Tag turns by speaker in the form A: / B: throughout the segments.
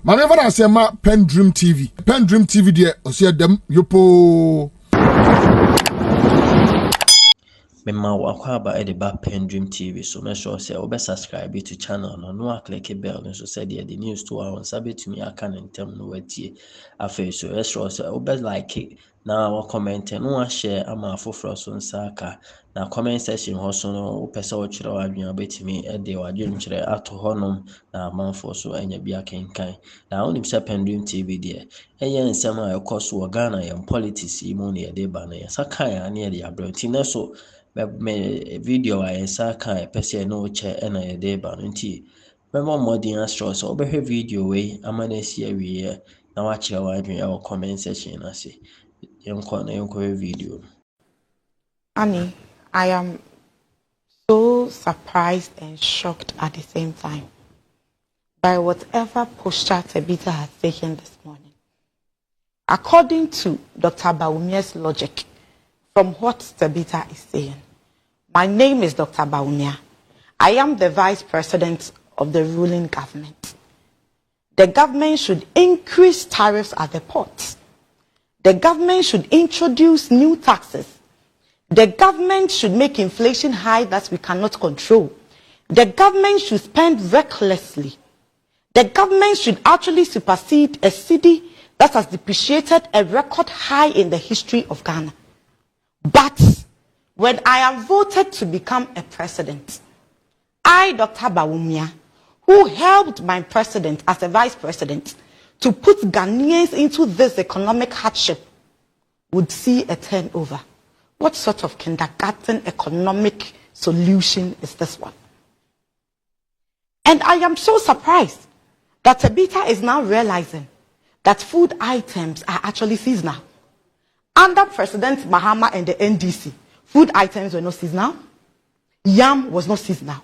A: Manever I say ma PENDREAM TV. PENDREAM TV there, o see them yopo.
B: Mema wakwaba e de ba PENDREAM TV so make sure say obe subscribe to channel no click bell so say the news to our sabit me aka ntem no watie afa so make sure say obe like na wa comment no share ama afoforo so nsaka na comment section ho so no opese wo kire wa adwen obetimi e de wa adwen kire ato honom na manfo so anya bia kenkan na onim say PENDREAM TV there eye nsem a ekoso Ghana yam politics mu ne de ba na yasaka ya ne de abranti na so me video I saka pese no che na ye de ba nti me mo modern astro so obehwe video we amana si awie na wa kire wa adwen e comment section na se yenko video.
C: Annie, I am so surprised and shocked at the same time by whatever posture Tabitha has taken this morning. According to Dr. Bawumia's logic, from what Tabitha is saying, my name is Dr. Bawumia. I am the vice president of the ruling government. The government should increase tariffs at the ports. The government should introduce new taxes. The government should make inflation high that we cannot control. The government should spend recklessly. The government should actually supersede a cedi that has depreciated a record high in the history of Ghana. But when I am voted to become a president, I, Dr. Bawumia, who helped my president as a vice president to put Ghanaians into this economic hardship, would see a turnover. What sort of kindergarten economic solution is this one? And I am so surprised that Tabitha is now realizing that food items are actually seasonal. Under President Mahama and the NDC, food items were not seasonal. Yam was not seasonal.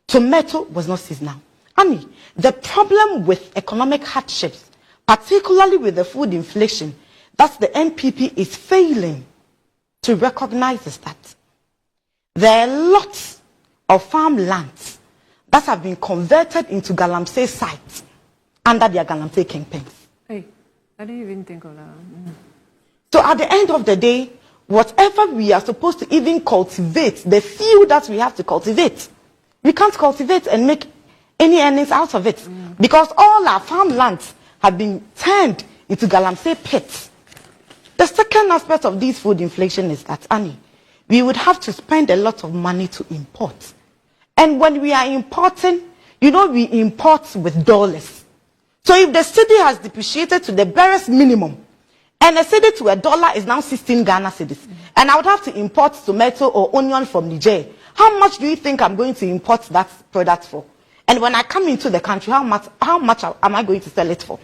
C: Tomato was not seasonal. Honey, the problem with economic hardships, particularly with the food inflation, that the NPP is failing to recognize is that there are lots of farmlands that have been converted into galamsey sites under their galamsey campaigns.
D: Hey, I didn't even think of that.
C: So at the end of the day, whatever we are supposed to even cultivate, the few that we have to cultivate, we can't cultivate and make any earnings out of it. Because all our farmlands have been turned into galamsey pits. The second aspect of this food inflation is that, Annie, we would have to spend a lot of money to import. And when we are importing, you know, we import with dollars. So if the cedi has depreciated to the barest minimum, and a cedi to $1 is now 16 Ghana cedis, and I would have to import tomato or onion from Niger, how much do you think I'm going to import that product for? And when I come into the country, how much am I going to sell it for?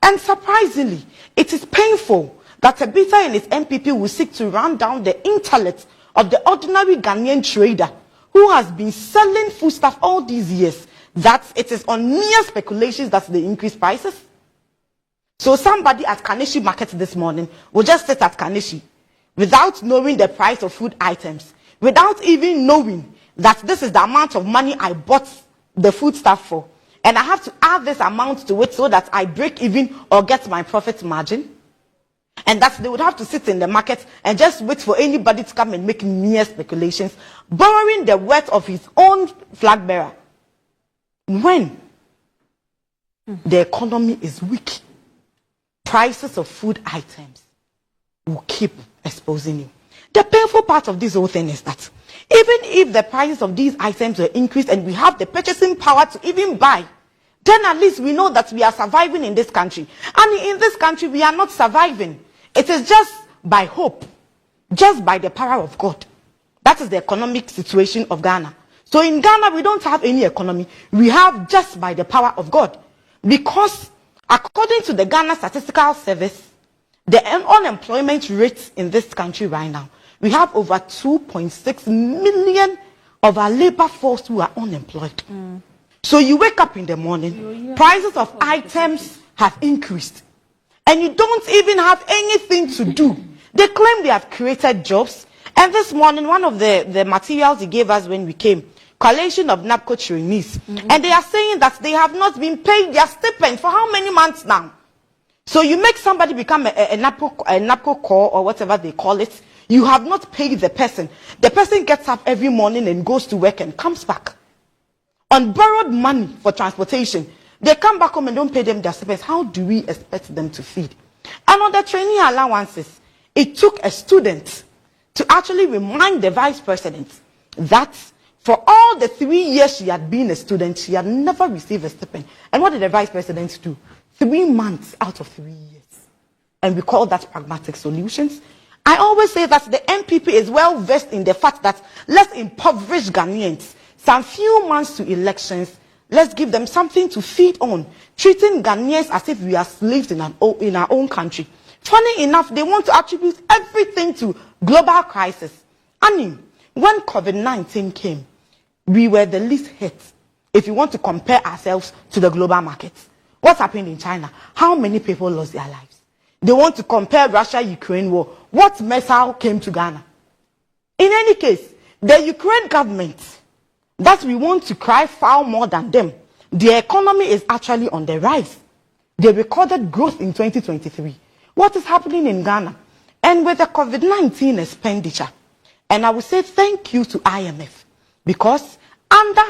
C: And surprisingly, it is painful that Tabitha and his NPP will seek to run down the intellect of the ordinary Ghanaian trader who has been selling foodstuff all these years, that it is on mere speculations that they increase prices. So somebody at Kaneshi Market this morning will just sit at Kaneshi without knowing the price of food items, without even knowing that this is the amount of money I bought the food stuff for, and I have to add this amount to it so that I break even or get my profit margin. And that they would have to sit in the market and just wait for anybody to come and make mere speculations, borrowing the worth of his own flag bearer. When the economy is weak, prices of food items will keep exposing you. The painful part of this whole thing is that even if the prices of these items were increased and we have the purchasing power to even buy, then at least we know that we are surviving in this country. And in this country, we are not surviving. It is just by hope, just by the power of God. That is the economic situation of Ghana. So in Ghana, we don't have any economy. We have just by the power of God. Because according to the Ghana Statistical Service, the unemployment rate in this country right now, we have over 2.6 million of our labor force who are unemployed. So you wake up in the morning, prices of items have increased, and you don't even have anything to do. They claim they have created jobs, and this morning one of the materials he gave us when we came coalition of NAPCO trainees, and they are saying that they have not been paid their stipend for how many months now? So you make somebody become a NAPCO core or whatever they call it. You have not paid the person. The person gets up every morning and goes to work and comes back on borrowed money for transportation. They come back home and don't pay them their stipends. How do we expect them to feed? And on the training allowances, it took a student to actually remind the vice president that for all the 3 years she had been a student, she had never received a stipend. And what did the vice president do? 3 months out of 3 years. And we call that pragmatic solutions. I always say that the NPP is well versed in the fact that let's impoverish Ghanaians. Some few months to elections, let's give them something to feed on. Treating Ghanaians as if we are slaves in our own country. Funny enough, they want to attribute everything to global crisis. I mean, when COVID-19 came, we were the least hit. If you want to compare ourselves to the global markets. What happened in China? How many people lost their lives? They want to compare Russia-Ukraine war. What missile came to Ghana? In any case, the Ukraine government, that we want to cry foul more than them, their economy is actually on the rise. They recorded growth in 2023. What is happening in Ghana? And with the COVID-19 expenditure, and I will say thank you to IMF, because under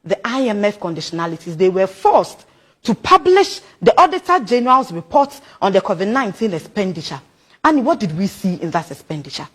C: the IMF conditionalities, they were forced to publish the Auditor General's report on the COVID-19 expenditure. And what did we see in that expenditure?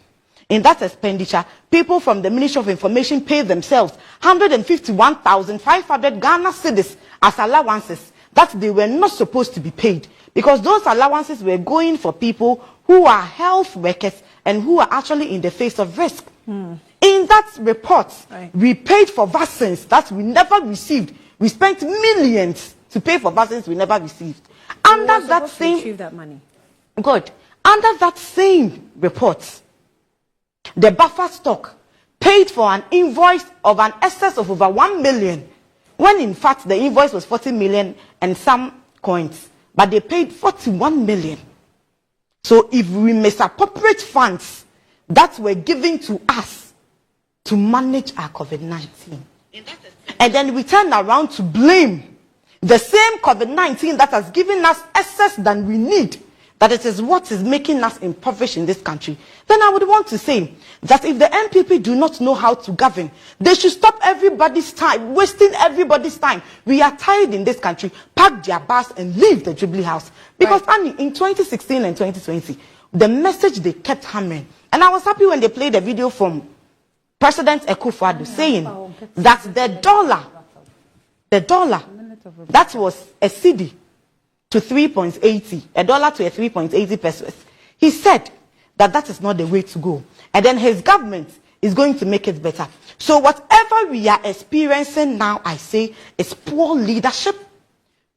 C: In that expenditure, people from the Ministry of Information paid themselves 151,500 Ghana cedis as allowances that they were not supposed to be paid, because those allowances were going for people who are health workers and who are actually in the face of risk. In that report, we paid for vaccines that we never received. We spent millions to pay for vaccines we never received. Under that same,
D: retrieve that money.
C: Good. Under that same report, the buffer stock paid for an invoice of an excess of over 1 million, when in fact the invoice was 40 million and some coins, but they paid 41 million. So if we misappropriate funds that were given to us to manage our COVID-19, and then we turn around to blame the same COVID-19 that has given us excess than we need, that it is what is making us impoverished in this country, then I would want to say that if the NPP do not know how to govern, they should stop everybody's time, wasting everybody's time. We are tired in this country. Pack their bus and leave the Jubilee House. Because Annie, in 2016 and 2020, the message they kept hammering, and I was happy when they played a video from President Akufo-Addo saying that the dollar, that was a cedi to 3.80, a dollar to a 3.80 pesos. He said that that is not the way to go. And then his government is going to make it better. So whatever we are experiencing now, I say, is poor leadership,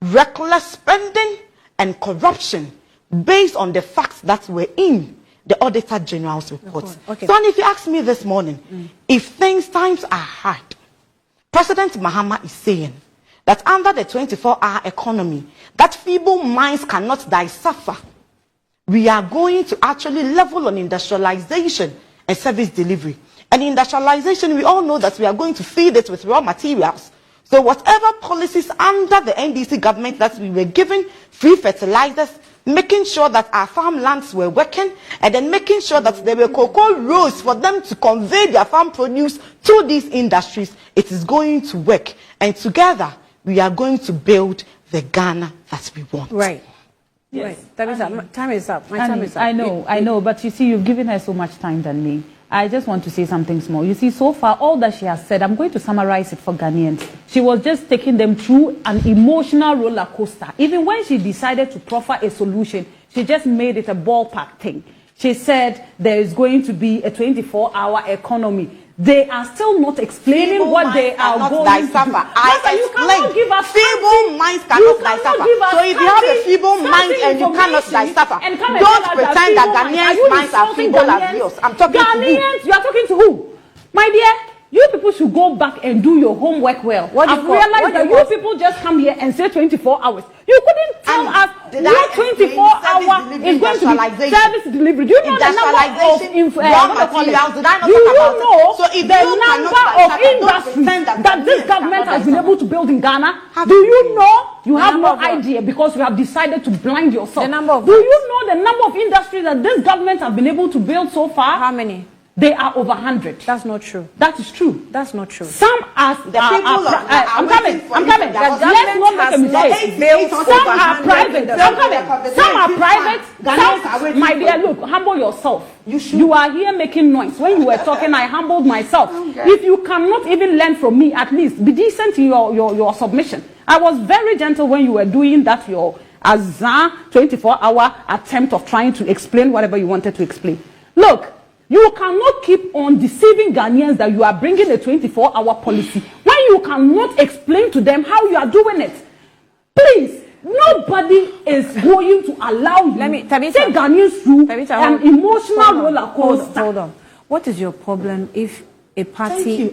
C: reckless spending, and corruption based on the facts that were in the Auditor General's report. Okay. So and if you ask me this morning, if times are hard, President Mahama is saying that under the 24-hour economy, that feeble minds cannot die suffer. We are going to actually level on industrialization and service delivery. And industrialization, we all know that we are going to feed it with raw materials. So whatever policies under the NDC government that we were given, free fertilizers, making sure that our farmlands were working, and then making sure that there were cocoa rows for them to convey their farm produce to these industries, it is going to work. And together, we are going to build the Ghana that we want.
D: Right.
E: Yes.
D: Right. Tabitha, time is up. My time is up.
E: I know, but you see, you've given her so much time than me. I just want to say something small. You see, so far, all that she has said, I'm going to summarize it for Ghanaians. She was just taking them through an emotional roller coaster. Even when she decided to proffer a solution, she just made it a ballpark thing. She said there is going to be a 24-hour economy. They are still not explaining
C: feeble
E: what they are going to do.
C: You cannot give us feeble minds cannot decipher. So if you have a feeble mind and you cannot decipher, don't pretend that Ghanaians' minds are feeble as yours. I'm talking to you.
E: You are talking to who? My dear, you people should go back and do your homework well. I've realized that you people just come here and say 24 hours. You couldn't tell us
C: Did
E: your
C: I
E: 24-hour is going to be service delivery. Do you know the number of
C: So if
E: the number of industries that this government has been able to build in Ghana? Do you know? You have no idea because you have decided to blind yourself. Do you know the number of industries that this government has been able to build so far?
D: How many?
E: They are over 100.
D: That's not true.
E: That is true.
D: That's not true.
E: Some are. I'm coming. Let's not make a mistake. Some are private. Some are private. Some, my dear, look, humble yourself. You are here making noise. When you were talking, I humbled myself. If you cannot even learn from me, at least be decent in your submission. I was very gentle when you were doing that, your 24-hour attempt of trying to explain whatever you wanted to explain. Look. You cannot keep on deceiving Ghanaians that you are bringing a 24-hour policy when you cannot explain to them how you are doing it. Please, nobody is going to allow you to take Ghanaians through an emotional roller coaster.
D: Hold on. What is your problem if a party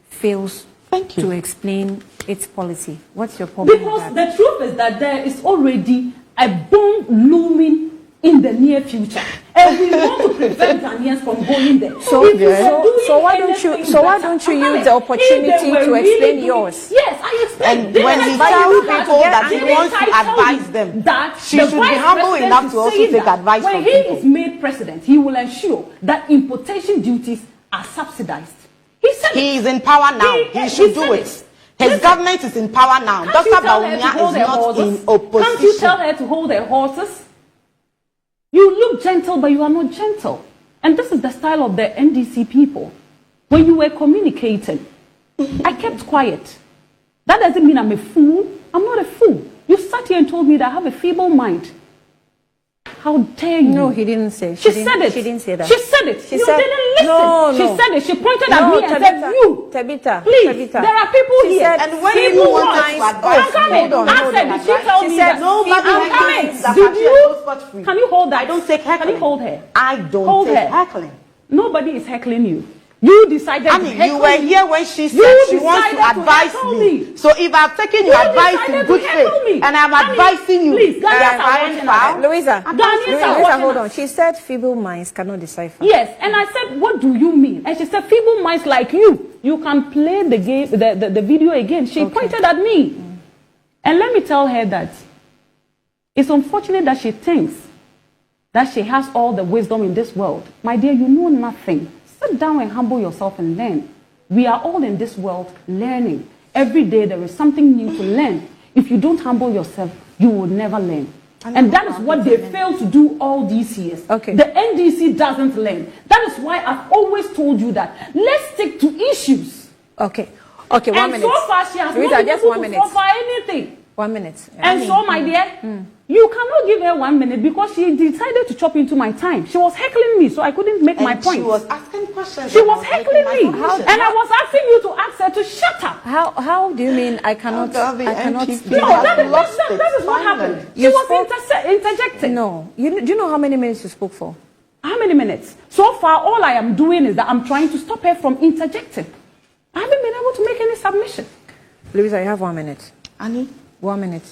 D: fails to explain its policy? What's your problem?
E: Because the truth is that there is already a bomb looming in the near future, and we want to prevent Ghanaians from going there.
D: So why don't you use the opportunity to explain yours?
E: Yes, I explained.
C: And when he tells people that he wants to advise them,
E: that
C: she should be humble enough to also take advice from people.
E: When he is made president, he will ensure that importation duties are subsidized. He said
C: he is in power now. He should do it. His government is in power now. Dr. Bawumia is not in opposition.
E: Can't you tell her to hold her horses? You look gentle, but you are not gentle. And this is the style of the NDC people. When you were communicating, I kept quiet. That doesn't mean I'm a fool. I'm not a fool. You sat here and told me that I have a feeble mind. How dare you?
D: No, he didn't say.
E: She said it.
D: She didn't say that.
E: She said it.
D: She
E: you
D: said,
E: didn't listen.
D: No.
E: She said it. She pointed at me and said, you.
D: Tabitha.
E: Please.
D: Tabitha.
E: There are people
D: She
E: here.
D: Said,
C: and when people want to advise,
E: I'm coming. Did she tell me that?
C: Nobody
E: I'm coming.
C: Did you?
E: Can you hold that?
C: I don't take heckling.
E: Can you hold her?
C: I don't
E: hold
C: take
E: her.
C: heckling.
E: Nobody is heckling you. You decided to heckle
C: you were here when she said she wants to advise me. So if I've taken your advice in good faith and I'm advising you,
E: please, Louisa,
D: hold on. She said feeble minds cannot decipher.
E: Yes, and I said, what do you mean? And she said, feeble minds like you can play the game, the video again. She pointed at me. And let me tell her that it's unfortunate that she thinks that she has all the wisdom in this world. My dear, you know nothing. Sit down and humble yourself and learn. We are all in this world learning. Every day there is something new to learn. If you don't humble yourself, you will never learn. And that is what they failed to do all these years.
D: Okay.
E: The NDC doesn't learn. That is why I've always told you that let's stick to issues.
D: Okay. Okay, 1 minute.
E: And so far she has
D: Louisa,
E: not been
D: just
E: able
D: 1
E: to
D: minute.
E: offer anything.
D: 1 minute.
E: And so, my dear, you cannot give her 1 minute because she decided to chop into my time. She was heckling me, so I couldn't make my point.
C: She was asking questions.
E: She was heckling me, and I was asking you to ask her to shut up.
D: How do you mean I cannot? I cannot speak.
E: No, that is what happened. She was interjecting.
D: No, do you know how many minutes you spoke for?
E: How many minutes? So far, all I am doing is that I'm trying to stop her from interjecting. I haven't been able to make any submission.
D: Louisa, you have 1 minute.
C: Annie,
D: 1 minute.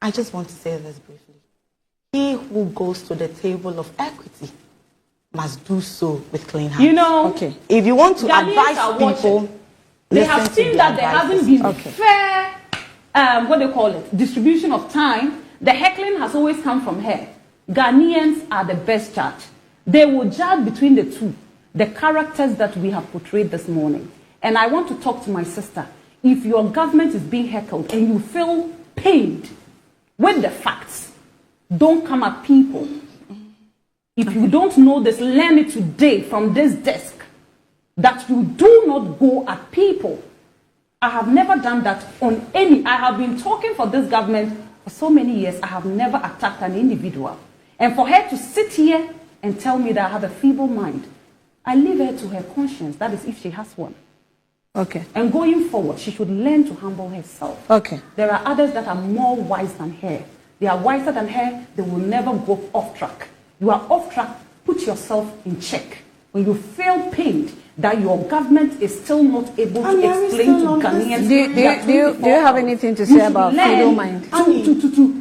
C: I just want to say this briefly. He who goes to the table of equity must do so with clean hands.
E: You know,
C: if you want to
E: Ghanaians
C: advise people,
E: they have seen that there hasn't been fair, what they call it, distribution of time. The heckling has always come from her. Ghanaians are the best judge. They will judge between the two, the characters that we have portrayed this morning. And I want to talk to my sister. If your government is being heckled and you feel pained with the facts, don't come at people. If you don't know this, learn it today from this desk, that you do not go at people. I have never done that on any. I have been talking for this government for so many years. I have never attacked an individual. And for her to sit here and tell me that I have a feeble mind, I leave her to her conscience. That is if she has one.
D: Okay.
E: And going forward, she should learn to humble herself.
D: Okay.
E: There are others that are more wise than her. They are wiser than her. They will never go off track. You are off track. Put yourself in check. When you feel pained, that your government is still not able to explain to Ghanaians.
D: Do you have anything to say about freedom mind?
E: To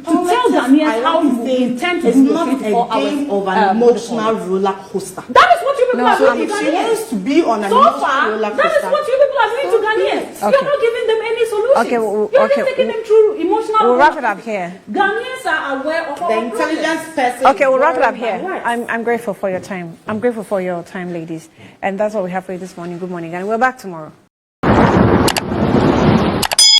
E: tell Ghanaians how you intend to do the 24 hours
C: of an emotional roller coaster.
E: That is what you people are doing to
C: If she
E: Ghanaians.
C: wants to be on an
E: So
C: emotional
E: far,
C: roller coaster.
E: that is what you people are doing to Ghanaians.
D: Okay.
E: You're not giving them any solutions.
D: Okay,
E: You're just taking them through emotional.
D: We'll wrap it up here.
E: Ghanaians are aware of
C: The
E: our
C: intelligence
E: problems.
C: person.
D: Okay, we'll wrap it up
C: is
D: here.
C: worried.
D: I'm grateful for your time. I'm grateful for your time, ladies. And that's what we have for you this morning. Good morning. And we're back tomorrow.